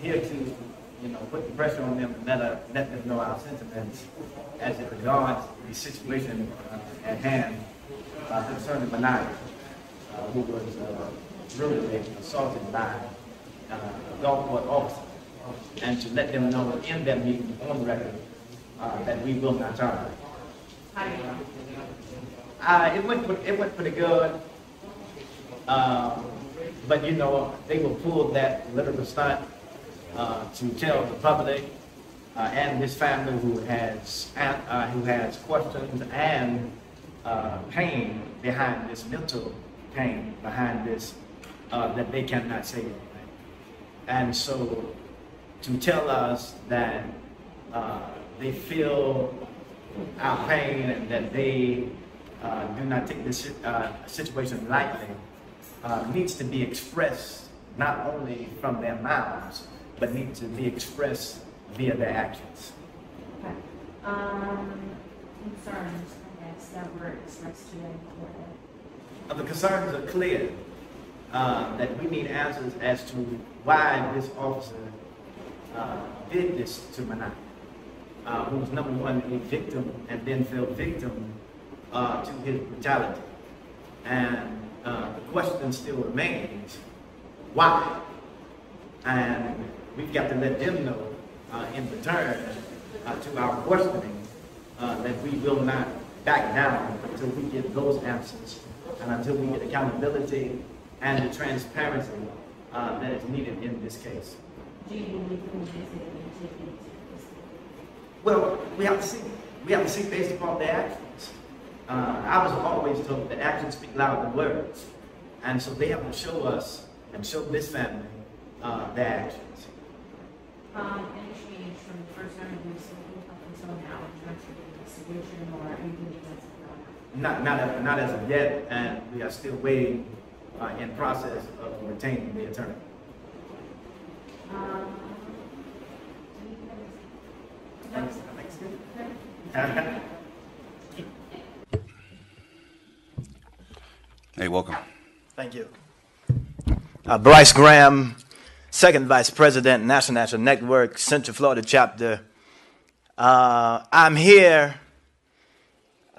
here to, put the pressure on them and let them know our sentiments as it regards the situation at hand concerning Mania, who was brutally assaulted by a Gulfport officer, and to let them know in that meeting on the record that we will not tolerate. It went pretty good, but they will pull that political stunt to tell the public and his family who has questions and pain behind this, mental pain behind this, that they cannot say anything. And so to tell us that they feel our pain and that they do not take this situation lightly needs to be expressed not only from their mouths, but needs to be expressed via their actions. Okay. Concerns, I guess, that were expressed today. The concerns are clear, that we need answers as to why this officer did this to Mania, who was number one, a victim and then fell victim to his brutality. And the question still remains, why? And we've got to let them know in return to our questioning that we will not back down until we get those answers and until we get accountability and the transparency that is needed in this case. Do you believe in this? Well, we have to see. We have to see based upon their actions. I was always told that actions speak louder than words. And so they have to show us and show this family their actions. Any change from the first interview up until now in terms of the investigation or anything that's Not as of yet, and we are still waiting in process of retaining the attorney. Hey, welcome. Thank you. Bryce Graham, Second Vice President, National Network, Central Florida Chapter. I'm here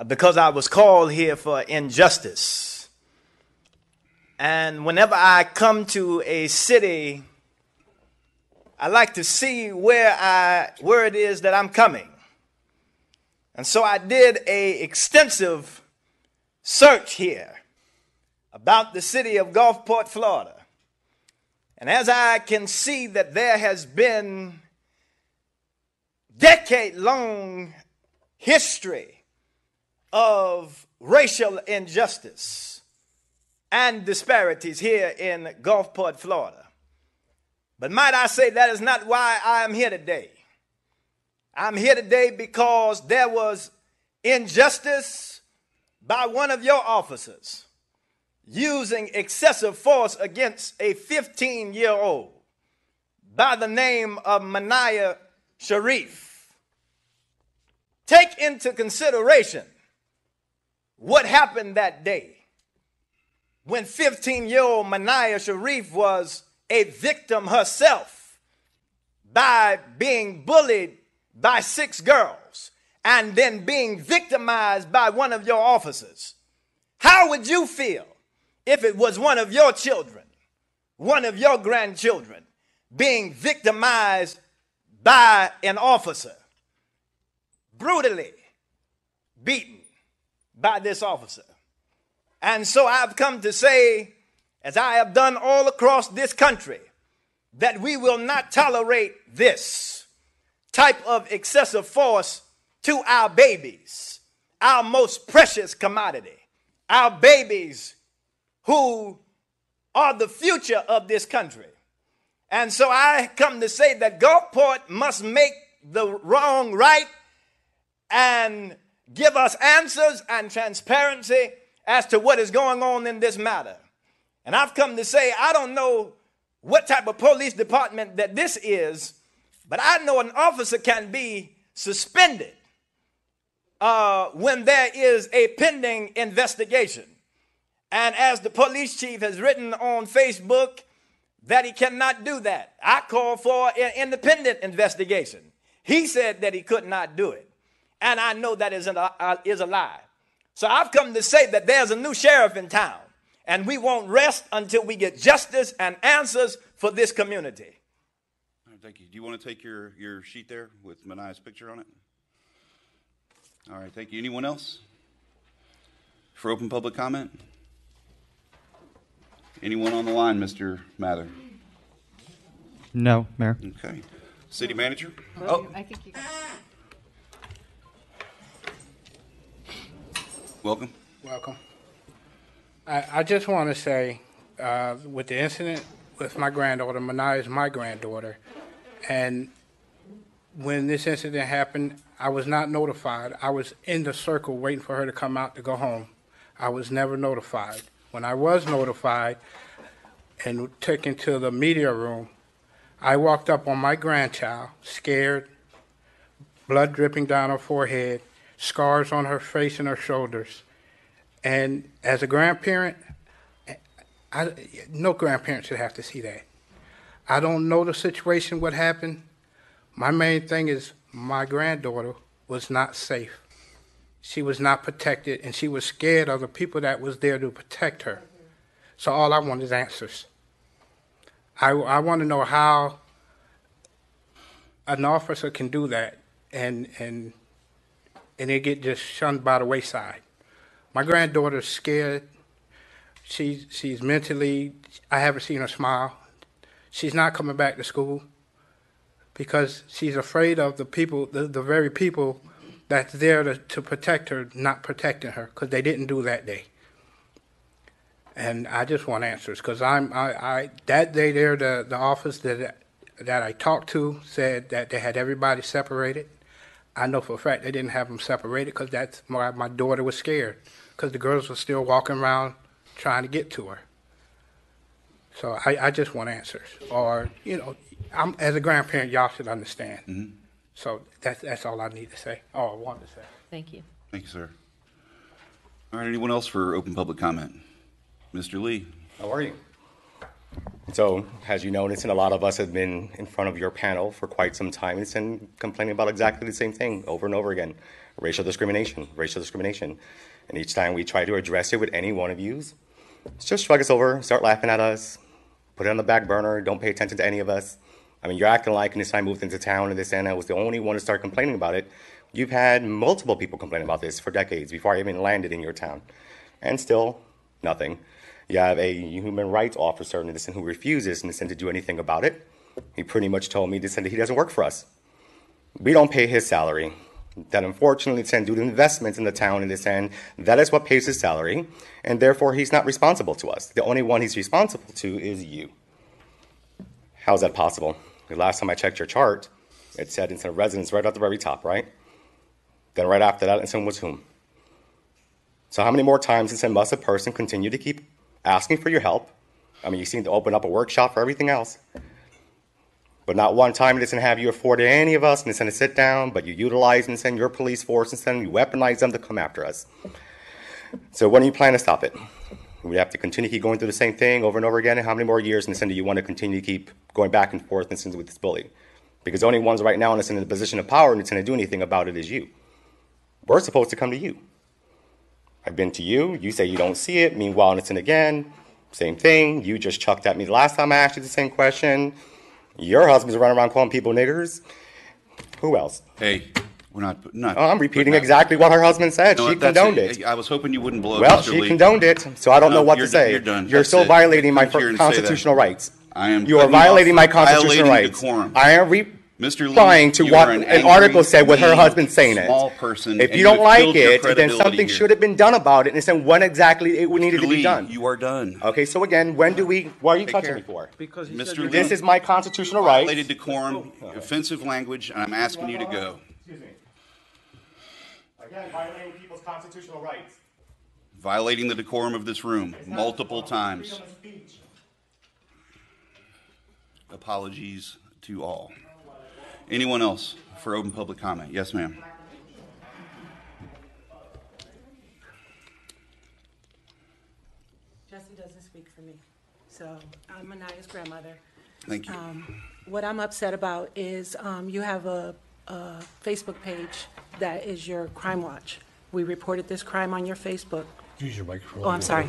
because I was called here for injustice. And whenever I come to a city, I like to see where it is that I'm coming. And so I did an extensive search here about the city of Gulfport, Florida. And as I can see that there has been decade-long history of racial injustice and disparities here in Gulfport, Florida. But might I say that is not why I am here today. I'm here today because there was injustice by one of your officers using excessive force against a 15-year-old by the name of Mania Sharif. Take into consideration what happened that day when 15-year-old Mania Sharif was a victim herself by being bullied by 6 girls and then being victimized by one of your officers. How would you feel if it was one of your children, one of your grandchildren, being victimized by an officer, brutally beaten by this officer? And so I've come to say, as I have done all across this country, that we will not tolerate this type of excessive force to our babies, our most precious commodity, our babies who are the future of this country. And so I come to say that Gulfport must make the wrong right and give us answers and transparency as to what is going on in this matter. And I've come to say, I don't know what type of police department that this is, but I know an officer can be suspended when there is a pending investigation. And as the police chief has written on Facebook, that he cannot do that. I called for an independent investigation. He said that he could not do it. And I know that is a lie. So I've come to say that there's a new sheriff in town, and we won't rest until we get justice and answers for this community. All right, thank you. Do you want to take your sheet there with Manaya's picture on it? All right, thank you. Anyone else for open public comment? Anyone on the line, Mr. Mather? No, Mayor. Okay. City manager? I think you. Welcome. Welcome. I just want to say, with the incident with my granddaughter, Manaya is my granddaughter, and when this incident happened, I was not notified. I was in the circle waiting for her to come out to go home. I was never notified. When I was notified and taken to the media room, I walked up on my grandchild, scared, blood dripping down her forehead, scars on her face and her shoulders. And as a grandparent, no grandparent should have to see that. I don't know the situation, what happened. My main thing is my granddaughter was not safe. She was not protected, and she was scared of the people that was there to protect her. So all I want is answers. I want to know how an officer can do that and it get just shunned by the wayside. My granddaughter's scared. She's mentally, I haven't seen her smile. She's not coming back to school because she's afraid of the people, the very people that's there to protect her, not protecting her, because they didn't do that day. And I just want answers, because that day there, the office that I talked to said that they had everybody separated. I know for a fact they didn't have them separated because that's why my daughter was scared, because the girls were still walking around trying to get to her. So I just want answers. Or, as a grandparent, y'all should understand. Mm-hmm. So that's all I need to say. Oh, I wanted to say. Thank you. Thank you, sir. All right, anyone else for open public comment? Mr. Lee. How are you? So, as you noticed, and a lot of us have been in front of your panel for quite some time and complaining about exactly the same thing over and over again. Racial discrimination. And each time we try to address it with any one of you, just shrug us over, start laughing at us, put it on the back burner, don't pay attention to any of us. I mean, you're acting like in this time I moved into town and this and I was the only one to start complaining about it. You've had multiple people complain about this for decades before I even landed in your town. And still, nothing. You have a human rights officer in this who refuses to do anything about it. He pretty much told me that he doesn't work for us. We don't pay his salary. That unfortunately, due to investments in the town in this end, that is what pays his salary, and therefore he's not responsible to us. The only one he's responsible to is you. How's that possible? The last time I checked your chart, it said instead of residents right at the very top, right? Then right after that, instead was whom? So how many more times must a person continue to keep asking for your help? I mean, you seem to open up a workshop for everything else. But not one time it doesn't have you afford any of us and it's going to sit down, but you utilize and send your police force and send you weaponize them to come after us. So when do you plan to stop it? We have to continue to keep going through the same thing over and over again, and how many more years do you want to continue to keep going back and forth with this bully? Because the only ones right now in the position of power and it's going to do anything about it is you. We're supposed to come to you. I've been to you, you say you don't see it, meanwhile it's again, same thing, you just chucked at me the last time I asked you the same question. Your husband's running around calling people niggers. Who else? Hey, we're not. Oh, I'm repeating exactly what her husband said. She condoned it. I was hoping you wouldn't blow. Well, she condoned it, so I don't know what to say. You're done. You're still violating my constitutional rights. I am. You are violating my constitutional rights. Decorum. I am replying to what an article said with her husband saying it. Person, if you don't like it, then something should have been done about it, and then when exactly it needed to be done. You are done. Okay, so again, why are you touching me for? Because Mr. Lee, this is my constitutional right. Violated decorum, offensive language, and I'm asking you to go. Excuse me. Again, violating people's constitutional rights. Violating the decorum of this room multiple times. Apologies to all. Anyone else for open public comment? Yes, ma'am. Jesse doesn't speak for me. So I'm Anaya's grandmother. Thank you. What I'm upset about is you have a Facebook page that is your Crime Watch. We reported this crime on your Facebook. Use your microphone. Oh, I'm sorry.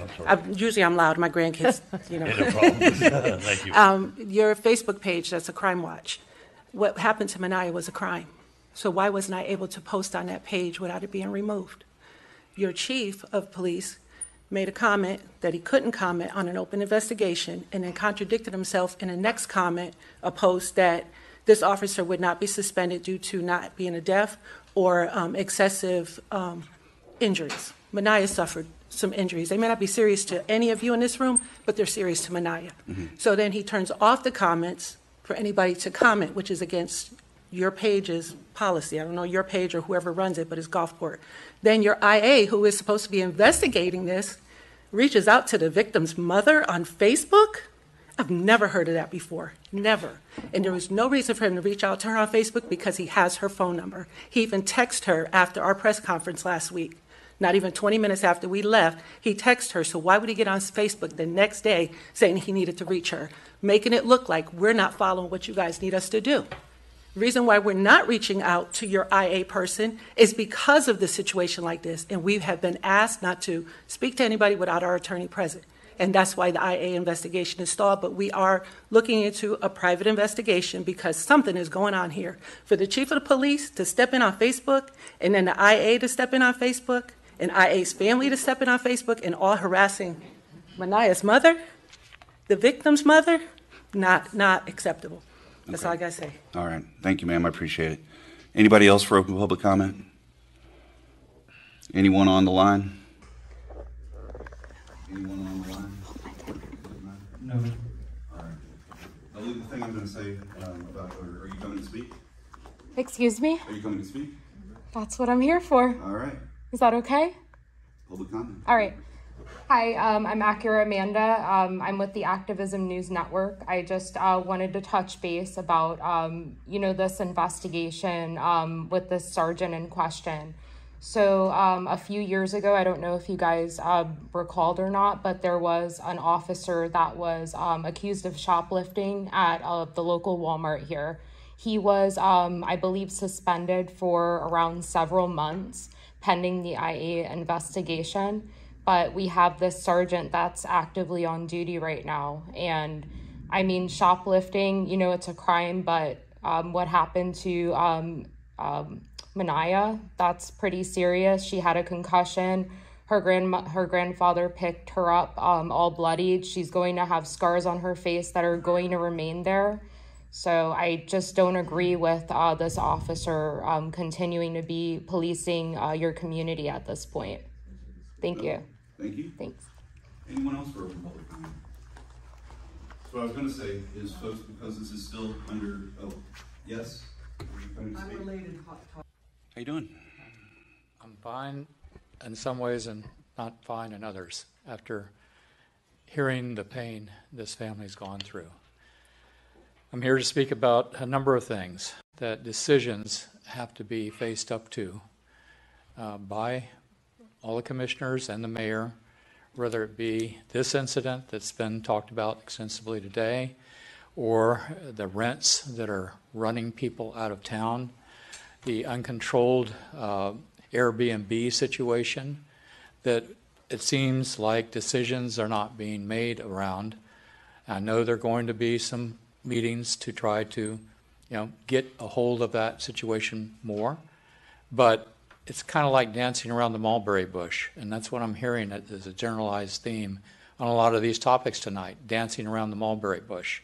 Usually I'm loud. My grandkids, you know. No problem. Thank you. Your Facebook page, that's a Crime Watch. What happened to Manaya was a crime. So why wasn't I able to post on that page without it being removed? Your chief of police made a comment that he couldn't comment on an open investigation and then contradicted himself in the next comment, a post that this officer would not be suspended due to not being a deaf or excessive injuries. Manaya suffered some injuries. They may not be serious to any of you in this room, but they're serious to Manaya. So then he turns off the comments for anybody to comment, which is against your page's policy. I don't know your page or whoever runs it, but it's Gulfport. Then your IA, who is supposed to be investigating this, reaches out to the victim's mother on Facebook. I've never heard of that before, never. And there was no reason for him to reach out to her on Facebook because he has her phone number. He even texted her after our press conference last week. Not even 20 minutes after we left, he texted her. So why would he get on Facebook the next day saying he needed to reach her, making it look like we're not following what you guys need us to do? The reason why we're not reaching out to your IA person is because of the situation like this. And we have been asked not to speak to anybody without our attorney present. And that's why the IA investigation is stalled. But we are looking into a private investigation because something is going on here. For the chief of the police to step in on Facebook, and then the IA to step in on Facebook, and IA's family to step in on Facebook, and all harassing Manaya's mother, the victim's mother, not acceptable. That's all I got to say. All right. Thank you, ma'am. I appreciate it. Anybody else for open public comment? Anyone on the line? Anyone on the line? No. All right. I believe the thing I'm going to say about, are you coming to speak? Excuse me? Are you coming to speak? That's what I'm here for. All right. Is that okay? Public comment. All right. Hi, I'm Acura Amanda. I'm with the Activism News Network. I just wanted to touch base about, this investigation with this sergeant in question. So a few years ago, I don't know if you guys recalled or not, but there was an officer that was accused of shoplifting at the local Walmart here. He was, I believe, suspended for around several months pending the IA investigation. But we have this sergeant that's actively on duty right now. And I mean, shoplifting, it's a crime, but what happened to Manaya, that's pretty serious. She had a concussion. Her grandfather picked her up all bloodied. She's going to have scars on her face that are going to remain there. So I just don't agree with this officer continuing to be policing your community at this point. Thank you. Thank you. Thanks. Anyone else for open public comment? So what I was going to say is, folks, because this is still under, yes? Unrelated. How you doing? I'm fine in some ways and not fine in others after hearing the pain this family's gone through. I'm here to speak about a number of things that decisions have to be faced up to by all the commissioners and the mayor, whether it be this incident that's been talked about extensively today, or the rents that are running people out of town, the uncontrolled Airbnb situation that it seems like decisions are not being made around. I know there are going to be some meetings to try to, get a hold of that situation more, but it's kind of like dancing around the mulberry bush, and that's what I'm hearing as a generalized theme on a lot of these topics tonight, dancing around the mulberry bush.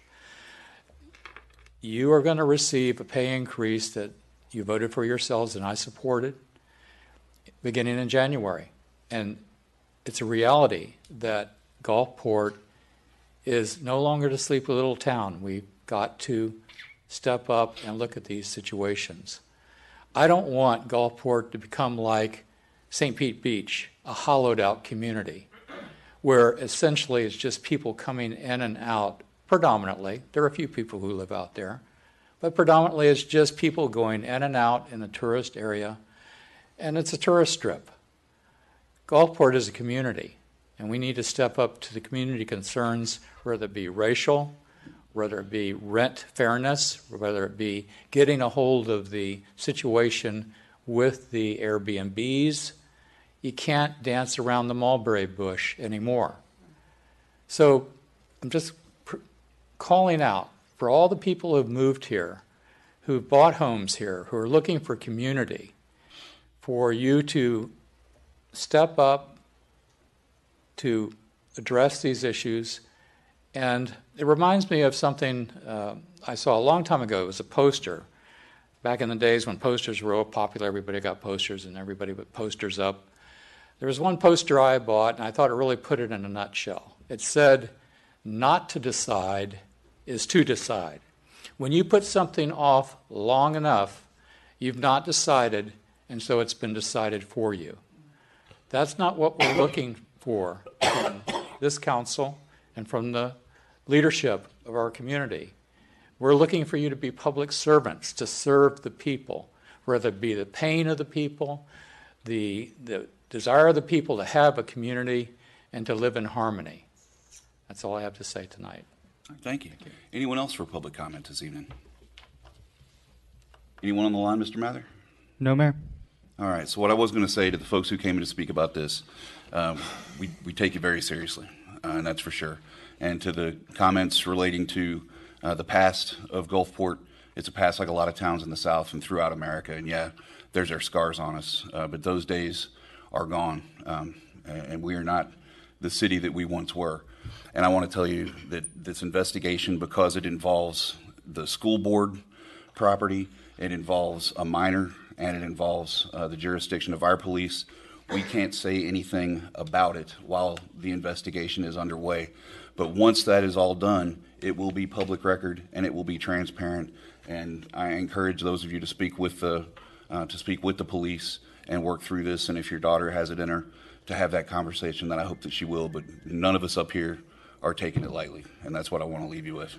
You are going to receive a pay increase that you voted for yourselves and I supported beginning in January. And it's a reality that Gulfport is no longer the sleepy little town. We've got to step up and look at these situations. I don't want Gulfport to become like St. Pete Beach, a hollowed out community, where essentially it's just people coming in and out predominantly. There are a few people who live out there, but predominantly it's just people going in and out in the tourist area, and it's a tourist strip. Gulfport is a community, And we need to step up to the community concerns, whether it be racial, whether it be rent fairness, whether it be getting a hold of the situation with the Airbnbs. You can't dance around the mulberry bush anymore. So I'm just calling out for all the people who have moved here, who've bought homes here, who are looking for community, for you to step up to address these issues. And it reminds me of something I saw a long time ago. It was a poster. Back in the days when posters were real popular, everybody got posters and everybody put posters up. There was one poster I bought, and I thought it really put it in a nutshell. It said, "Not to decide is to decide." When you put something off long enough, you've not decided, and so it's been decided for you. That's not what we're looking for from this council and from the leadership of our community. We're looking for you to be public servants, to serve the people, whether it be the pain of the people, the desire of the people to have a community and to live in harmony. That's all I have to say tonight. Thank you. Anyone else for public comment this evening? Anyone on the line, Mr. Mather? No, Mayor. All right, so what I was going to say to the folks who came in to speak about this, we take it very seriously, and that's for sure. And to the comments relating to the past of Gulfport, it's a past like a lot of towns in the South and throughout America, and yeah, there's our scars on us, but those days are gone, and we are not the city that we once were. And I want to tell you that this investigation, because it involves the school board property, it involves a minor, and it involves the jurisdiction of our police, we can't say anything about it while the investigation is underway. But once that is all done, it will be public record and it will be transparent. And I encourage those of you to speak with the police and work through this. And if your daughter has it in her to have that conversation, then I hope that she will. But none of us up here are taking it lightly, and that's what I want to leave you with.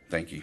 Thank you.